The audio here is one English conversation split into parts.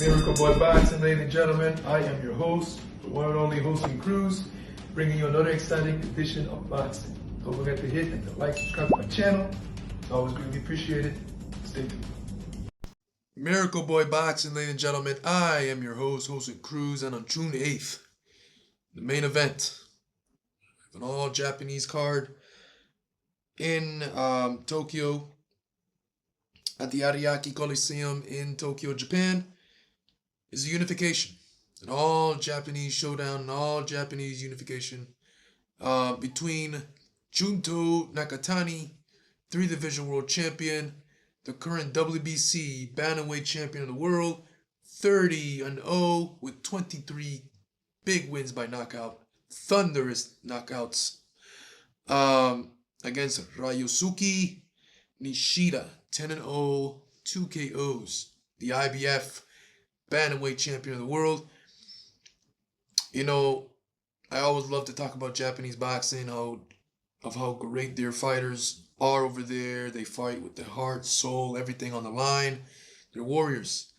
Miracle Boy Boxing, ladies and gentlemen. I am your host, the one and only Hosting Cruz, bringing you another exciting edition of boxing. Don't forget to hit and to like, subscribe to my channel. It's always greatly appreciated. Stay tuned. Miracle Boy Boxing, ladies and gentlemen. I am your host, Hosting Cruz, and on June 8th, the main event, an all-Japanese card in Tokyo at the Ariake Coliseum in Tokyo, Japan, is a unification. An all-Japanese showdown, an all-Japanese unification between Junto Nakatani, 3-division world champion, the current WBC bantamweight champion of the world, 30-0 with 23 big wins by knockout, thunderous knockouts, against Ryosuke Nishida, 10-0, 2 KOs, the IBF bantamweight champion of the world. You know, I always love to talk about Japanese boxing, how great their fighters are over there. They fight with their heart, soul, everything on the line. They're warriors.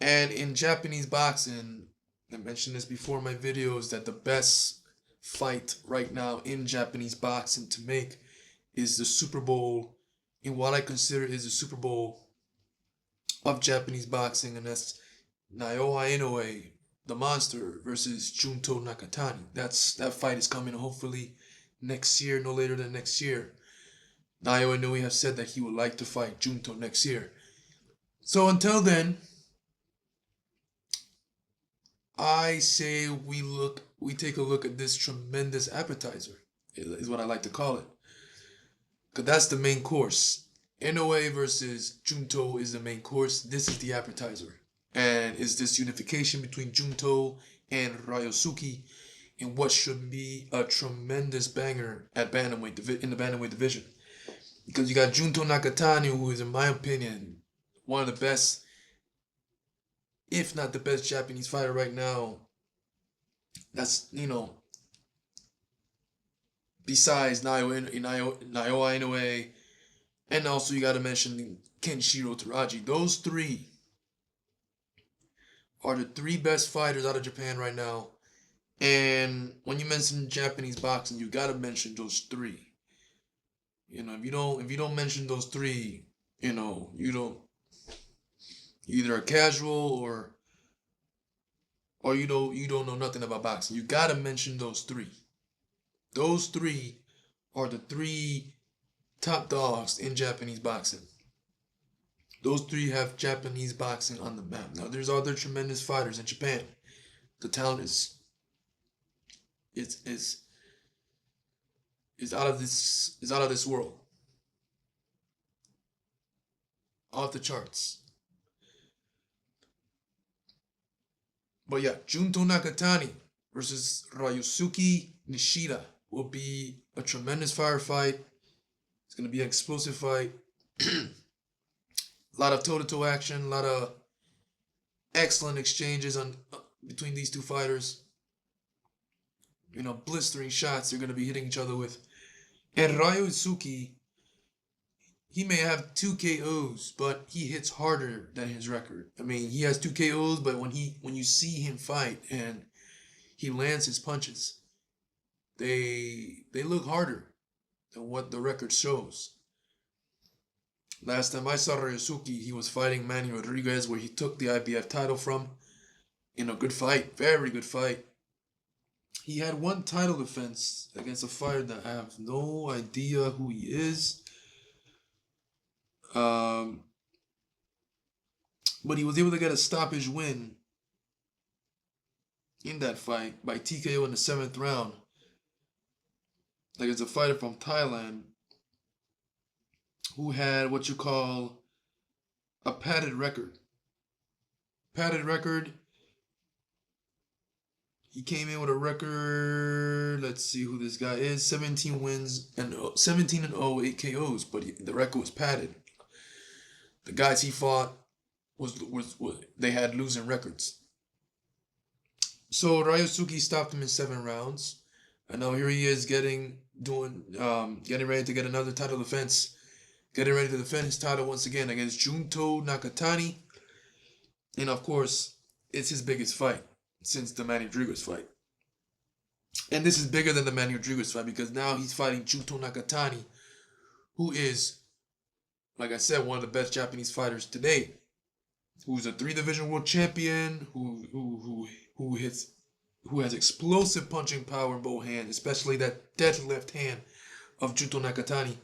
And in Japanese boxing, I mentioned this before in my videos, that the best fight right now in Japanese boxing to make is the Super Bowl, in what I consider is the Super Bowl of Japanese boxing, and that's Naoya Inoue, the monster, versus Junto Nakatani. That fight is coming hopefully next year, no later than next year. Naoya Inoue has said that he would like to fight Junto next year. So until then, I say we take a look at this tremendous appetizer, is what I like to call it. Because that's the main course. Inoue versus Junto is the main course. This is the appetizer. And is this unification between Junto and Ryosuke in what should be a tremendous banger at bantamweight in the bantamweight division. Because you got Junto Nakatani, who is, in my opinion, one of the best, if not the best, Japanese fighter right now. That's, besides Naoya Inoue, and also you got to mention Kenshiro Teraji. Those three are the three best fighters out of Japan right now. And when you mention Japanese boxing, you got to mention those three. If you don't mention those three, you don't, either a casual or you don't know nothing about boxing. You got to mention those three. Those three are the three top dogs in Japanese boxing. Those three have Japanese boxing on the map. Now, there's other tremendous fighters in Japan. The talent is out of this world, off the charts. But yeah, Junto Nakatani versus Ryosuke Nishida will be a tremendous firefight. It's going to be an explosive fight. A lot of toe-to-toe action, a lot of excellent exchanges between these two fighters. Blistering shots they're going to be hitting each other with. And Ryosuke, he may have 2 KOs, but he hits harder than his record. I mean, he has 2 KOs, but when you see him fight and he lands his punches, they look harder than what the record shows. Last time I saw Ryosuke, he was fighting Manny Rodriguez, where he took the IBF title from. In a good fight, very good fight. He had one title defense against a fighter that I have no idea who he is. But he was able to get a stoppage win in that fight by TKO in the 7th round. It's a fighter from Thailand who had what you call a padded record. He came in with a record, let's see who this guy is, 17 wins and 17-0, 8 KOs, but the record was padded. The guys he fought they had losing records. So Ryosuke stopped him in 7 rounds, and now here he is getting ready to get another title defense, getting ready to defend his title once again against Junto Nakatani. And of course, it's his biggest fight since the Manny Rodriguez fight. And this is bigger than the Manny Rodriguez fight because now he's fighting Junto Nakatani, who is, like I said, one of the best Japanese fighters today. Who's a 3-division world champion, who has explosive punching power in both hands, especially that dead left hand of Junto Nakatani.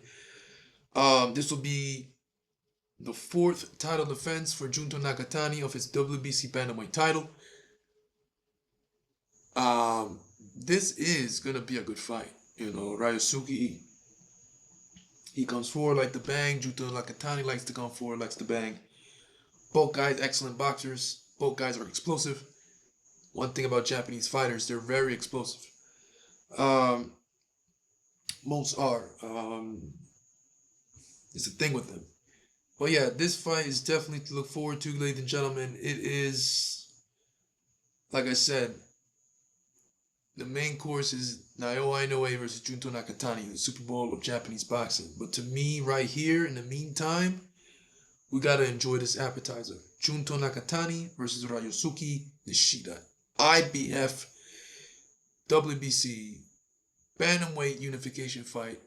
This will be the 4th title defense for Junto Nakatani of his WBC bantamweight title. This is gonna be a good fight. You know, Ryosuke, he comes forward like the bang. Junto Nakatani likes to come forward, likes to bang. Both guys excellent boxers. Both guys are explosive. One thing about Japanese fighters, they're very explosive. Most are. It's a thing with them. But yeah, this fight is definitely to look forward to, ladies and gentlemen. It is, like I said, the main course is Naoya Inoue versus Junto Nakatani, the Super Bowl of Japanese boxing. But to me, right here, in the meantime, we gotta enjoy this appetizer. Junto Nakatani versus Ryosuke Nishida. IBF WBC bantamweight unification fight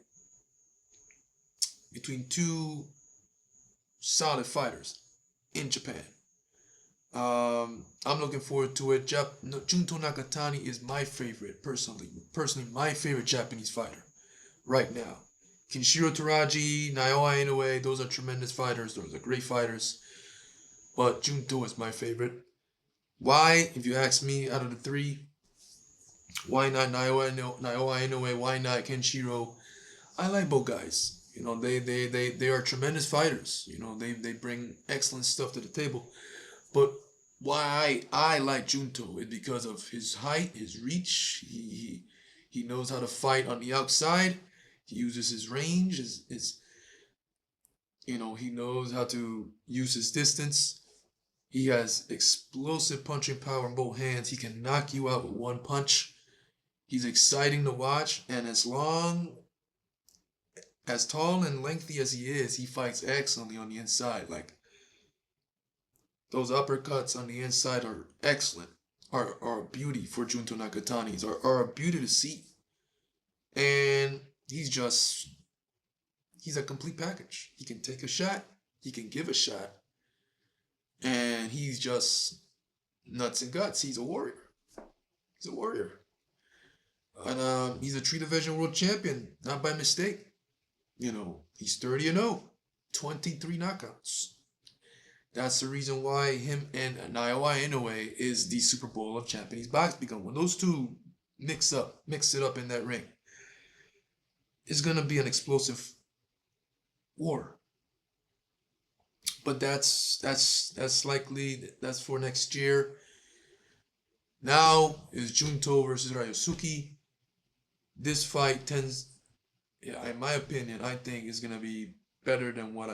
between two solid fighters in Japan. I'm looking forward to it. Junto Nakatani is my favorite, personally my favorite Japanese fighter right now. Kenshiro Teraji, Naoya Inoue, those are tremendous fighters. Those are great fighters. But Junto is my favorite. Why? If you ask me, out of the 3, why not Naoya Inoue? Why not Kenshiro? I like both guys. You know, they are tremendous fighters. You know, they bring excellent stuff to the table. But why I like Junto is because of his height, his reach. He knows how to fight on the outside. He uses his range. He knows how to use his distance. He has explosive punching power in both hands. He can knock you out with one punch. He's exciting to watch, and as tall and lengthy as he is, he fights excellently on the inside. Like, those uppercuts on the inside are excellent, are a beauty for Junto Nakatani, are a beauty to see. And he's a complete package. He can take a shot, he can give a shot, and he's just nuts and guts. He's a warrior. He's a warrior. And he's a 3-division world champion, not by mistake. You know, he's 30-0, 23 knockouts. That's the reason why him and Naoya Inoue is the Super Bowl of Japanese boxing. Because when those two mix it up in that ring, it's gonna be an explosive war. But that's for next year. Now is Junto versus Ryosuke. This fight in my opinion, I think is gonna be better than what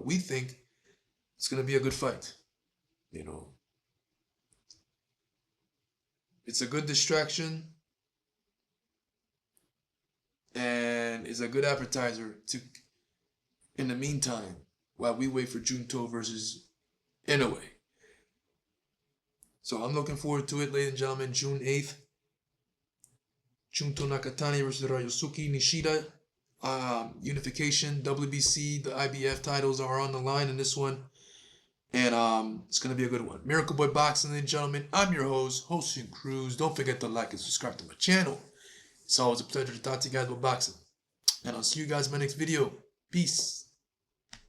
we think. It's gonna be a good fight. You know, it's a good distraction, and it's a good appetizer in the meantime, while we wait for Junto versus Inoue. So I'm looking forward to it, ladies and gentlemen. June 8th, Junto Nakatani versus Ryosuke Nishida. Unification, WBC, the IBF titles are on the line in this one. And it's going to be a good one. Miracle Boy Boxing, ladies and gentlemen. I'm your host, Hosting Cruz. Don't forget to like and subscribe to my channel. It's always a pleasure to talk to you guys about boxing. And I'll see you guys in my next video. Peace.